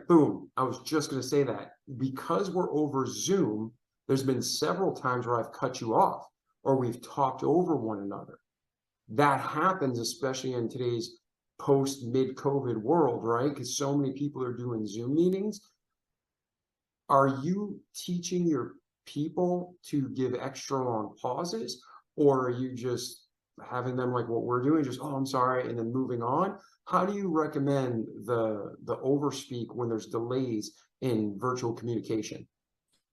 Boom. I was just going to say that because we're over Zoom, there's been several times where I've cut you off or we've talked over one another. That happens, especially in today's post mid-COVID world, right? Because so many people are doing Zoom meetings. Are you teaching your people to give extra long pauses, or are you just having them like what we're doing, just, oh, I'm sorry, and then moving on? How do you recommend the overspeak when there's delays in virtual communication?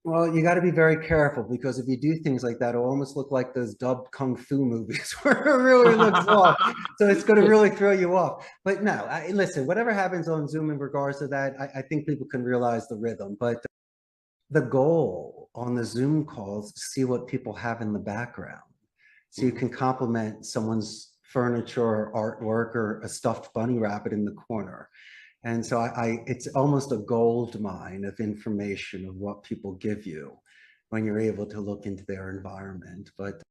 Well, you got to be very careful because if you do things like that, it'll almost look like those dubbed kung fu movies where it really looks off. So it's going to really throw you off. But no, listen, whatever happens on Zoom in regards to that, I think people can realize the rhythm. But the goal on the Zoom calls is to see what people have in the background. So you can compliment someone's furniture or artwork or a stuffed bunny rabbit in the corner. And so it's almost a gold mine of information of what people give you when you're able to look into their environment. But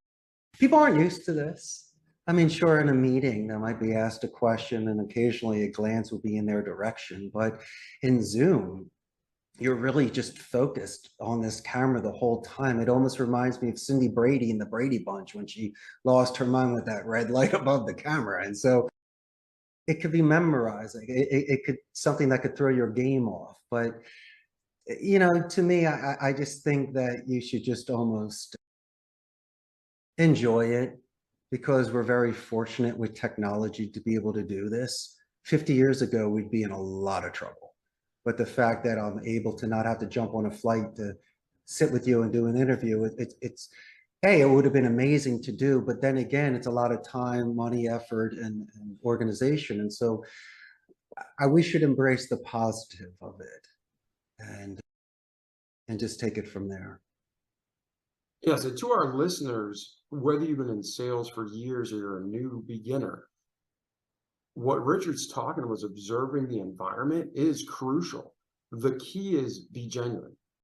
people aren't used to this. I mean, sure, in a meeting, they might be asked a question and occasionally a glance will be in their direction. But in Zoom, you're really just focused on this camera the whole time. It almost reminds me of Cindy Brady in the Brady Bunch when she lost her mind with that red light above the camera. And so it could be memorizing. It could something that could throw your game off. But to me, I just think that you should just almost enjoy it because we're very fortunate with technology to be able to do this. 50 years ago, we'd be in a lot of trouble. But the fact that I'm able to not have to jump on a flight to sit with you and do an interview, hey, it would have been amazing to do, but then again, it's a lot of time, money, effort, and organization. And so we should embrace the positive of it and just take it from there. Yeah, so to our listeners, whether you've been in sales for years or you're a new beginner, what Richard's talking about was observing the environment is crucial. The key is be genuine.